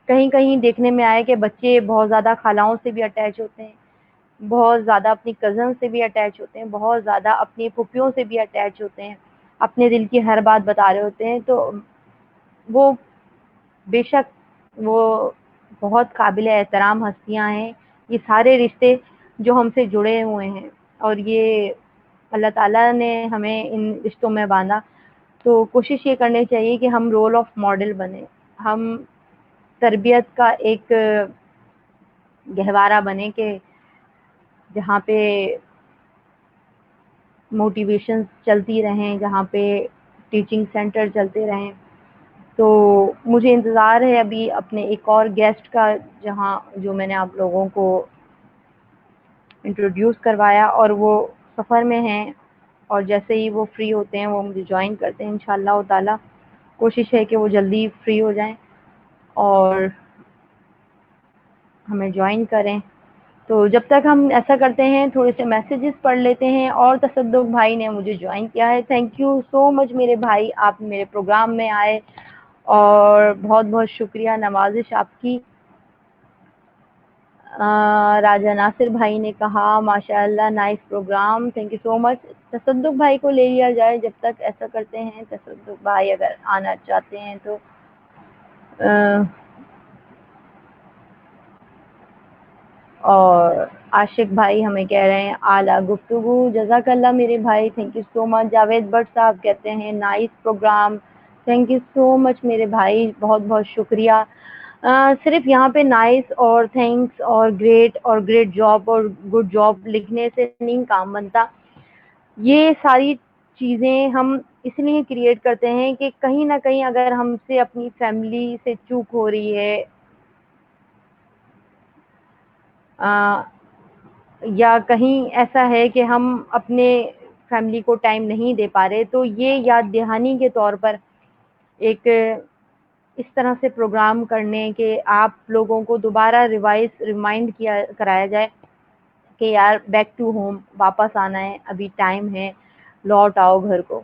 کہیں کہیں دیکھنے میں آئے کہ بچے بہت زیادہ خالاؤں سے بھی اٹیچ ہوتے ہیں، بہت زیادہ اپنی کزن سے بھی اٹیچ ہوتے ہیں، بہت زیادہ اپنی پھوپھیوں سے بھی اٹیچ ہوتے ہیں، اپنے دل کی ہر بات بتا رہے ہوتے ہیں. تو وہ بے شک وہ بہت قابل احترام ہستیاں ہیں. یہ سارے رشتے جو ہم سے جڑے ہوئے ہیں، اور یہ اللہ تعالیٰ نے ہمیں ان رشتوں میں باندھا. تو کوشش یہ کرنی چاہیے کہ ہم رول آف ماڈل بنیں، ہم تربیت کا ایک گہوارہ بنے کہ جہاں پہ موٹیویشن چلتی رہیں، جہاں پہ ٹیچنگ سینٹر چلتے رہیں. تو مجھے انتظار ہے ابھی اپنے ایک اور گیسٹ کا، جو میں نے آپ لوگوں کو انٹروڈیوس کروایا، اور وہ سفر میں ہیں، اور جیسے ہی وہ فری ہوتے ہیں وہ مجھے جوائن کرتے ہیں انشاءاللہ تعالی. کوشش ہے کہ وہ جلدی فری ہو جائیں اور ہمیں جوائن کریں. تو جب تک ہم ایسا کرتے ہیں تھوڑے سے میسیجز پڑھ لیتے ہیں. اور تصدق بھائی نے مجھے جوائن کیا ہے. تھینک یو سو مچ میرے بھائی، آپ میرے پروگرام میں آئے، اور بہت بہت شکریہ، نوازش آپ کی. راجہ ناصر بھائی نے کہا ماشاء اللہ nice program, thank you so much. Tasadduq بھائی کو لے لیا جائے جب تک ایسا کرتے ہیں. تصدق بھائی اگر آنا چاہتے ہیں تو اور عاشق بھائی ہمیں کہہ رہے ہیں اعلیٰ گفتگو، جزاک اللہ میرے بھائی، thank you so much. Javed Butt صاحب کہتے ہیں nice program, thank you so much میرے بھائی، بہت بہت شکریہ. صرف یہاں پہ نائس اور تھینکس اور گریٹ اور گریٹ جاب اور گڈ جاب لکھنے سے نہیں کام بنتا. یہ ساری چیزیں ہم اس لیے کریٹ کرتے ہیں کہ کہیں نہ کہیں اگر ہم سے اپنی فیملی سے چوک ہو رہی ہے، یا کہیں ایسا ہے کہ ہم اپنے فیملی کو ٹائم نہیں دے پا رہے، تو یہ یاد دہانی کے طور پر ایک اس طرح سے پروگرام کرنے کہ آپ لوگوں کو دوبارہ ریمائنڈ کرایا جائے کہ یار بیک ٹو ہوم واپس آنا ہے، ابھی ٹائم ہے، لوٹ آؤ گھر کو.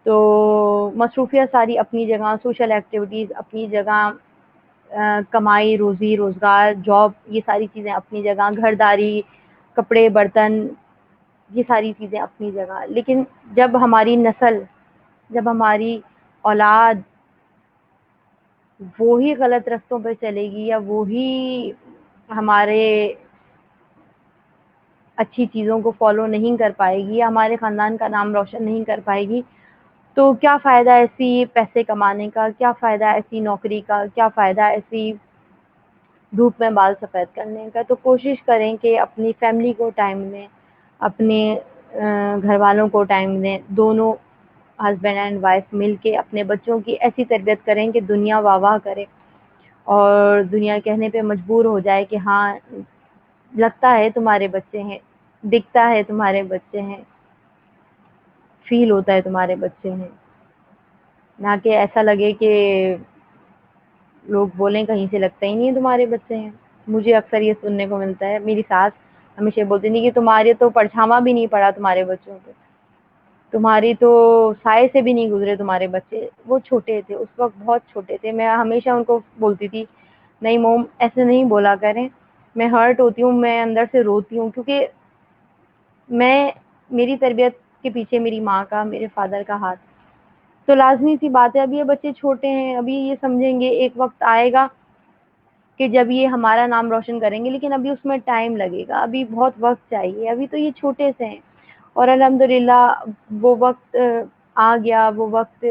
تو مصروفیت ساری اپنی جگہ، سوشل ایکٹیویٹیز اپنی جگہ، کمائی روزی روزگار جاب یہ ساری چیزیں اپنی جگہ، گھرداری کپڑے برتن یہ ساری چیزیں اپنی جگہ. لیکن جب ہماری نسل، جب ہماری اولاد وہی غلط رستوں پہ چلے گی یا وہی ہمارے اچھی چیزوں کو فالو نہیں کر پائے گی یا ہمارے خاندان کا نام روشن نہیں کر پائے گی، تو کیا فائدہ ایسی پیسے کمانے کا، کیا فائدہ ایسی نوکری کا، کیا فائدہ ایسی دھوپ میں بال سفید کرنے کا. تو کوشش کریں کہ اپنی فیملی کو ٹائم دیں، اپنے گھر والوں کو ٹائم دیں، دونوں ہسبینڈ اینڈ وائف مل کے اپنے بچوں کی ایسی تربیت کریں کہ دنیا واہ واہ کرے اور دنیا کہنے پہ مجبور ہو جائے کہ ہاں لگتا ہے تمہارے بچے ہیں، دکھتا ہے تمہارے بچے ہیں، فیل ہوتا ہے تمہارے بچے ہیں. نہ کہ ایسا لگے کہ لوگ بولیں کہیں سے لگتا ہی نہیں ہے تمہارے بچے ہیں. مجھے اکثر یہ سننے کو ملتا ہے. میری ساس ہمیشہ بولتی نہیں کہ تمہارے تو پرچھاواں بھی نہیں پڑا تمہارے بچوں پہ، تمہاری تو سائے سے بھی نہیں گزرے تمہارے بچے. وہ چھوٹے تھے اس وقت، بہت چھوٹے تھے. میں ہمیشہ ان کو بولتی تھی نہیں موم ایسے نہیں بولا کریں، میں ہرٹ ہوتی ہوں، میں اندر سے روتی ہوں، کیونکہ میری تربیت کے پیچھے میری ماں کا، میرے فادر کا ہاتھ. تو لازمی سی بات ہے، ابھی یہ بچے چھوٹے ہیں، ابھی یہ سمجھیں گے، ایک وقت آئے گا کہ جب یہ ہمارا نام روشن کریں گے، لیکن ابھی اس میں ٹائم لگے گا، ابھی بہت وقت چاہیے. ابھی تو یہ چھوٹے سے ہیں اور الحمدللہ وہ وقت آ گیا، وہ وقت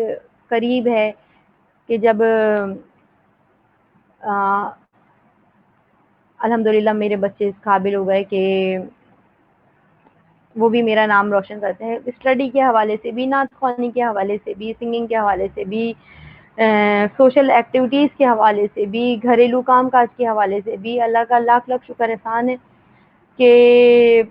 قریب ہے کہ جب الحمدللہ میرے بچے اس قابل ہو گئے کہ وہ بھی میرا نام روشن کرتے ہیں، اسٹڈی کے حوالے سے بھی، نعت خوانی کے حوالے سے بھی، سنگنگ کے حوالے سے بھی، سوشل ایکٹیویٹیز کے حوالے سے بھی، گھریلو کام کاج کے حوالے سے بھی. اللہ کا لاکھ لاکھ شکر احسان ہے کہ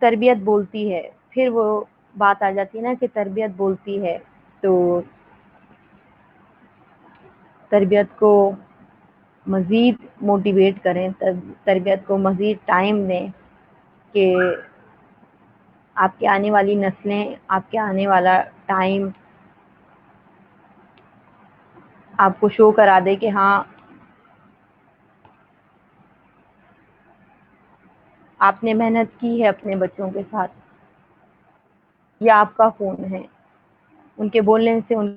تربیت بولتی ہے. پھر وہ بات آ جاتی ہے نا کہ تربیت بولتی ہے. تو تربیت کو مزید موٹیویٹ کریں، تربیت کو مزید ٹائم دیں کہ آپ کے آنے والی نسلیں، آپ کے آنے والا ٹائم آپ کو شو کرا دے کہ ہاں آپ نے محنت کی ہے اپنے بچوں کے ساتھ. یہ آپ کا فون ہے، ان کے بولنے سے ان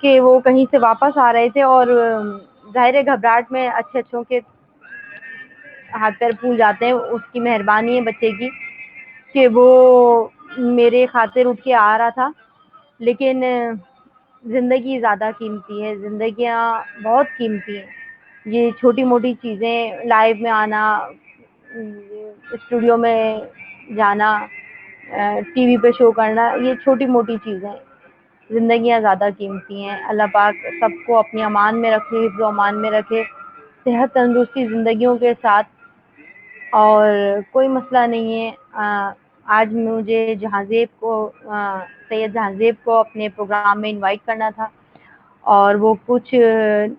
کہ وہ کہیں سے واپس آ رہے تھے اور ظاہر ہے گھبراہٹ میں اچھے اچھوں کے ہاتھ پیر پھول جاتے ہیں. اس کی مہربانی ہے بچے کی کہ وہ میرے خاطر اٹھ کے آ رہا تھا. لیکن زندگی زیادہ قیمتی ہے, زندگیاں بہت قیمتی ہیں. یہ چھوٹی موٹی چیزیں, لائیو میں آنا, اسٹوڈیو میں جانا, ٹی وی پہ شو کرنا, یہ چھوٹی موٹی چیزیں. زندگیاں زیادہ قیمتی ہیں. اللہ پاک سب کو اپنی امان میں رکھے, حفظ و امان میں رکھے, صحت تندرستی زندگیوں کے ساتھ. اور کوئی مسئلہ نہیں ہے. آج مجھے جہانزیب کو, سید جہانزیب کو اپنے پروگرام میں انوائٹ کرنا تھا, اور وہ کچھ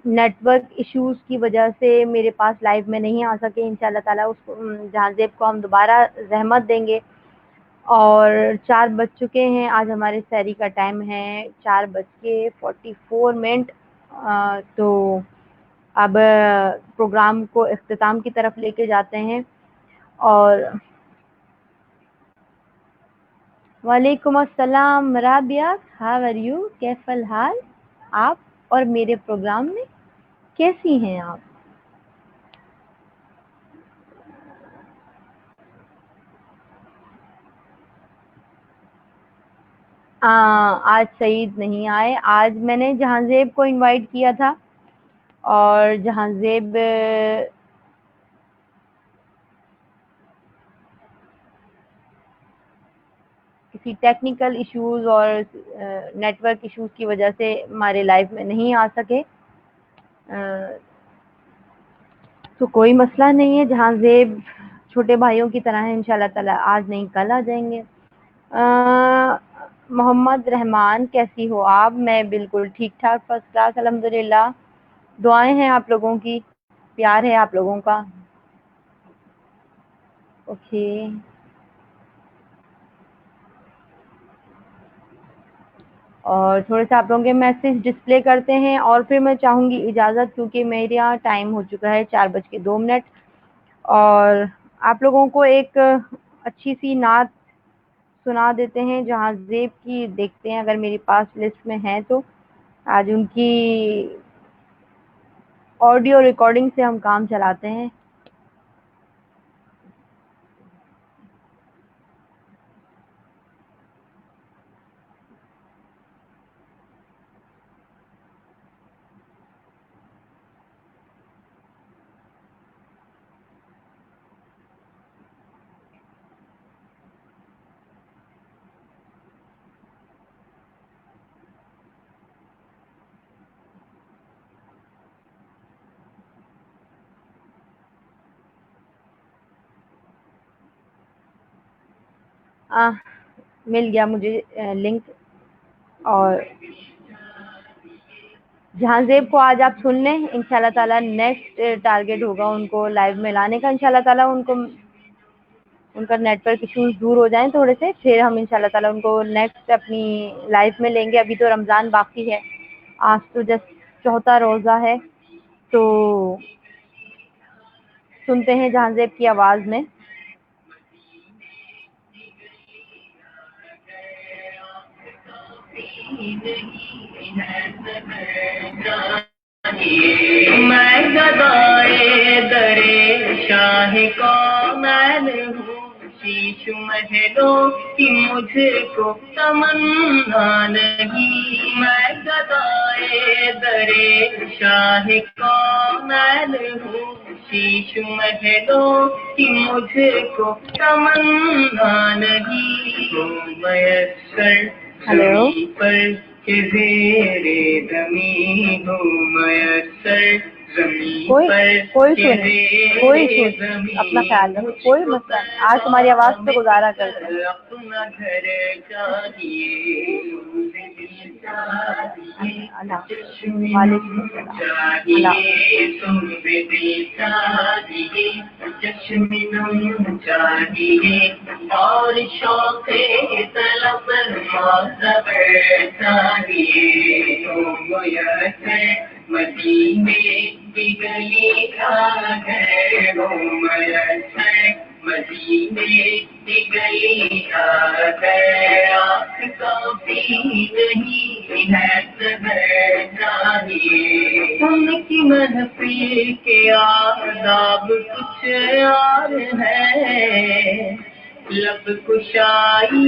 نیٹ ورک ایشوز کی وجہ سے میرے پاس لائیو میں نہیں آ سکے. انشاءاللہ تعالیٰ اس جہانزیب کو ہم دوبارہ زحمت دیں گے. اور 4 بج چکے ہیں, آج ہمارے سحری کا ٹائم ہے 4:44. تو اب پروگرام کو اختتام کی طرف لے کے جاتے ہیں. اور وعلیکم السلام رابعہ, ہاؤ آر یو, کیف الحال آپ, اور میرے پروگرام میں کیسی ہیں آپ؟ آج سعید نہیں آئے. آج میں نے جہانزیب کو انوائٹ کیا تھا, اور جہانزیب کسی ٹیکنیکل ایشوز اور نیٹ ورک ایشوز کی وجہ سے ہمارے لائف میں نہیں آ سکے. تو کوئی مسئلہ نہیں ہے, جہانزیب چھوٹے بھائیوں کی طرح ہیں, انشاءاللہ تعالیٰ آج نہیں کل آ جائیں گے. محمد رحمان, کیسی ہو آپ؟ میں بالکل ٹھیک ٹھاک, فرسٹ کلاس الحمدللہ. دعائیں ہیں آپ لوگوں کی, پیار ہے آپ لوگوں کا. اوکے, اور تھوڑے سے آپ لوگوں کے میسج ڈسپلے کرتے ہیں, اور پھر میں چاہوں گی اجازت, کیونکہ میرے یہاں ٹائم ہو چکا ہے 4:02. اور آپ لوگوں کو ایک اچھی سی نعت سنا دیتے ہیں جہانزیب کی. دیکھتے ہیں اگر میری پاس لسٹ میں ہے تو آج ان کی آڈیو ریکارڈنگ سے ہم کام چلاتے ہیں. مل گیا مجھے لنک. اور جہانزیب کو آج آپ سن لیں, انشاءاللہ تعالیٰ نیکسٹ ٹارگٹ ہوگا ان کو لائیو میں لانے کا. انشاءاللہ تعالیٰ ان کا نیٹ ورک ایشوز دور ہو جائیں تھوڑے سے, پھر ہم انشاءاللہ تعالیٰ ان کو نیکسٹ اپنی لائف میں لیں گے. ابھی تو رمضان باقی ہے, آج تو جسٹ 4تھا روزہ ہے. تو سنتے ہیں جہانزیب کی آواز میں. میں گدائے درے شاہ کونین ہوں, شیش محلوں کی مجھ کو تمنا نہیں. میں گدائے درے شاہ کونین ہوں, شیش محلوں کی مجھ کو تمنا نہیں. میسر ہلو پر کے زیرے زمین ہو, میسر زمین پر کوئی سن اپنا خیال رکھو, کوئی مسئلہ نہیں. آج تمہاری آواز پہ گزارا کرتے ہیں. اپنا گھر چاہیے, وعلیکم السلام چاہیے, اور شوق طلب چاہیے. مدینے کی گلی آ گئے ہو, میسر مدینے کی گلی آ گئے. آنکھ کافی نہیں ہے سحر چاہیے، ان کی محفل کے آداب کچھ اور ہے، لب کشائی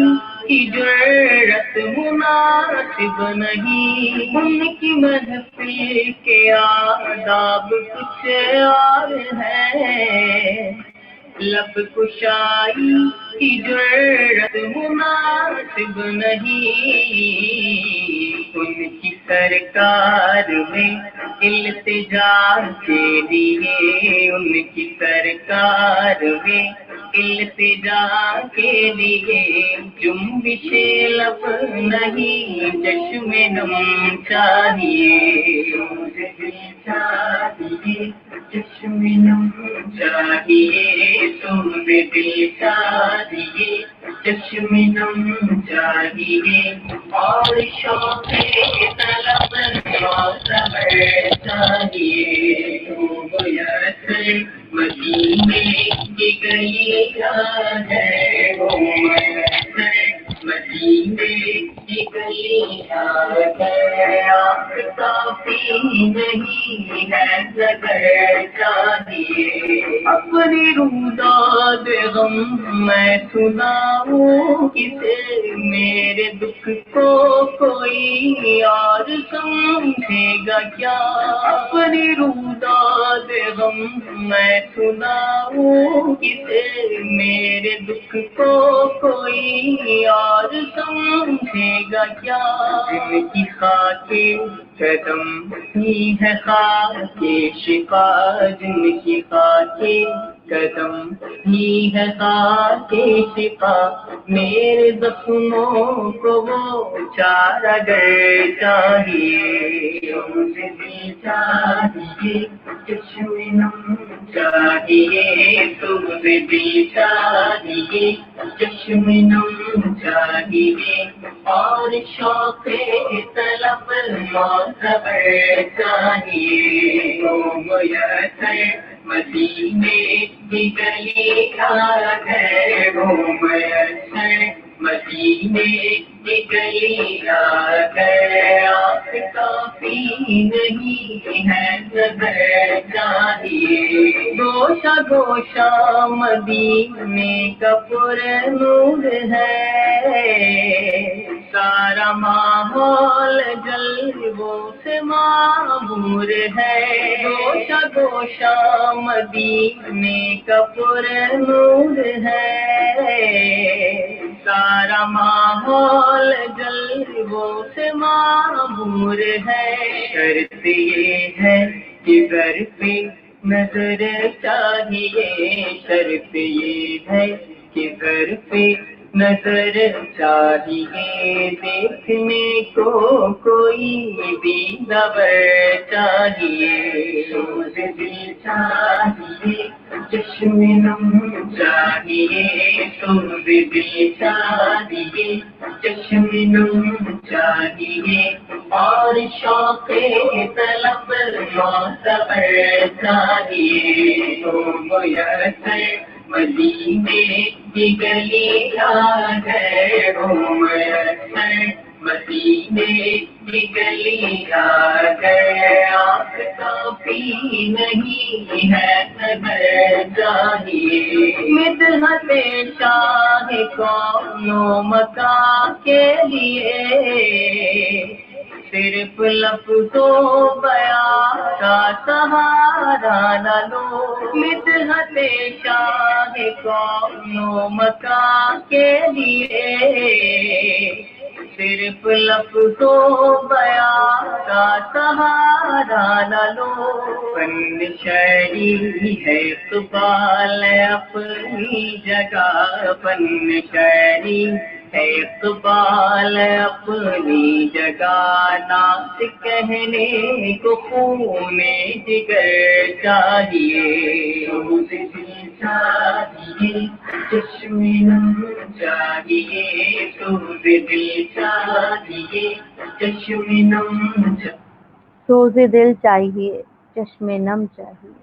کی جرأت مناسب نہیں، ان کی محفل کے آداب کچھ اور ہے، لب کشائی کی جرأت مناسب نہیں، ان کی سرکار میں التجا کے لیے، ان کی سرکار میں التجا کے لیے جنبش لب نہیں چشم نم چاہیے، چاہیے چشم نم چاہیے، تم دل چاہیے چشم نم چاہیے، اور شوق طلب معتبر چاہیے، تو میسر مدینے کی گلیاں ہے، وہ میسر مدینے کی گلیاں ہے، آپ کافی نہیں ہے نظر چاہیے، اپنی روداد غم میں سناؤں کسے، میرے دکھ کو کوئی اور سمجھے گا کیا، اپنی روداد غم میں سناؤں کسے، میرے دکھ کو کوئی اور سمجھے گا کیا، جن کی خاک قدم ہی ہے خاک شفا، جن کی خاک قدم ہی ہے خاک شفا، میرے زخموں کو وہ چارہ گر چاہیے، مجھے بھی چاہیے چشم نم چاہیے، تمہیں بھی چاہیے چشم نم چاہیے، اور شوق طلب معتبر چاہیے، تو میسر مدینے کی گلیاں ہے، وہ میسر مدینے کی گلیاں ہے، آپ کافی نہیں ہے نظر چاہیے، گوشہ گوشہ مدینے کا پر نور ہے، سارا ماحول جلووں سے معمور ہے، گوشہ گوشہ مدینے کا پر نور ہے، سارا ماحول جلووں سے معمور ہے، شرط یہ ہے کہ گھر پہ نظر چاہیے، شرط یہ ہے کہ گھر پہ نظر چاہیے، دیکھنے کو کوئی بھی نظر چاہیے، روز دل چاہیے چشم نم چاہیے، روز دل چاہیے چشم نم چاہیے، اور شوق طلب معتبر چاہیے، تو میسر مدینے کی گلیاں ہے، وہ میسر مدینے کی گلیاں ہے، آپ کافی نہیں ہے نظر چاہیے، مدحت شاہ کون و مکان کے لیے، صرف لفظ و بیان کا سہارا نہ لو، مدحت شاہ کون و مکان کے لیے، صرف لفظ و بیان کا سہارا نہ لو، فن شاعری ہے اقبال اپنی جگہ، فن شاعری ہے اقبال اپنی جگہ، نعت کہنے کو خون جگر چاہیے، روز دل چاہیے چشم نم چاہیے، روز دل چاہیے چشم نم چاہیے، سوز دل چاہیے چشم نم چاہیے،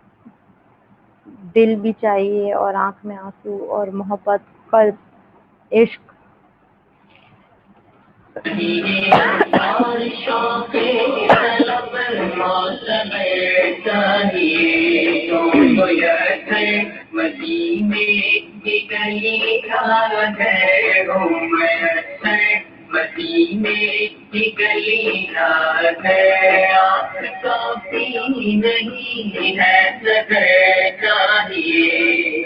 دل بھی چاہیے اور آنکھ میں آنسو اور محبت، قلب، عشق، اور مدینے کی گلی کافی نہیں ہے سفر چاہیے.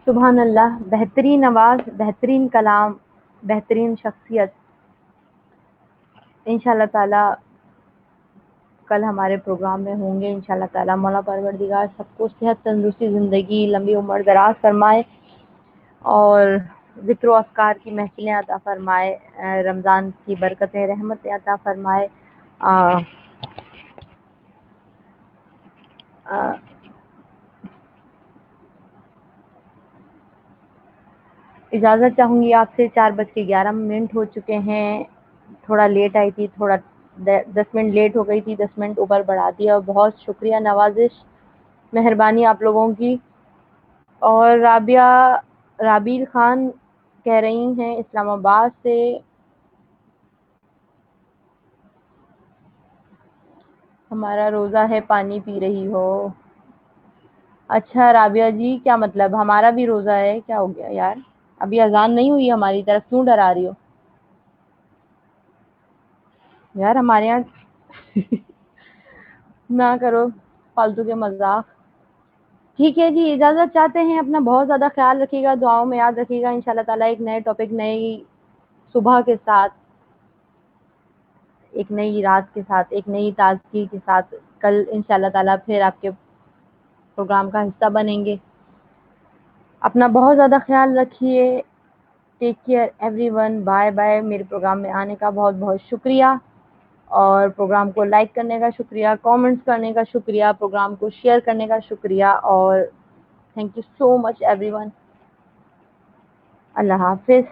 سبحان اللہ، بہترین آواز، بہترین کلام، بہترین شخصیت. انشاءاللہ تعالی کل ہمارے پروگرام میں ہوں گے. انشاءاللہ تعالی مولا پروردگار سب کو صحت، تندرستی، زندگی، لمبی عمر دراز فرمائے اور ذکر و اذکار کی محفلیں عطا فرمائے، رمضان کی برکتیں، رحمتیں عطا فرمائے. اجازت چاہوں گی آپ سے. 4:11 ہو چکے ہیں. تھوڑا لیٹ آئی تھی، تھوڑا 10 منٹ لیٹ ہو گئی تھی، 10 منٹ اوپر بڑھا دیا. بہت شکریہ، نوازش، مہربانی آپ لوگوں کی. اور رابیل خان کہہ رہی ہیں اسلام آباد سے، ہمارا روزہ ہے پانی پی رہی ہو. اچھا رابعہ جی، کیا مطلب ہمارا بھی روزہ ہے؟ کیا ہو گیا یار، ابھی اذان نہیں ہوئی ہماری طرف، کیوں ڈرا رہی ہو یار؟ ہمارے یہاں نہ کرو فالتو کے مذاق. ٹھیک ہے جی، اجازت چاہتے ہیں. اپنا بہت زیادہ خیال رکھیے گا، دعاؤں میں یاد رکھیے گا. انشاءاللہ تعالیٰ ایک نئے ٹاپک، نئی صبح کے ساتھ، ایک نئی رات کے ساتھ، ایک نئی تازگی کے ساتھ کل انشاءاللہ تعالیٰ پھر آپ کے پروگرام کا حصہ بنیں گے. اپنا بہت زیادہ خیال رکھیے. Take care every one. Bye bye. میرے پروگرام میں آنے کا بہت بہت شکریہ، اور پروگرام کو لائک کرنے کا شکریہ، کامنٹس کرنے کا شکریہ، پروگرام کو شیئر کرنے کا شکریہ. اور thank you so much everyone. اللہ حافظ.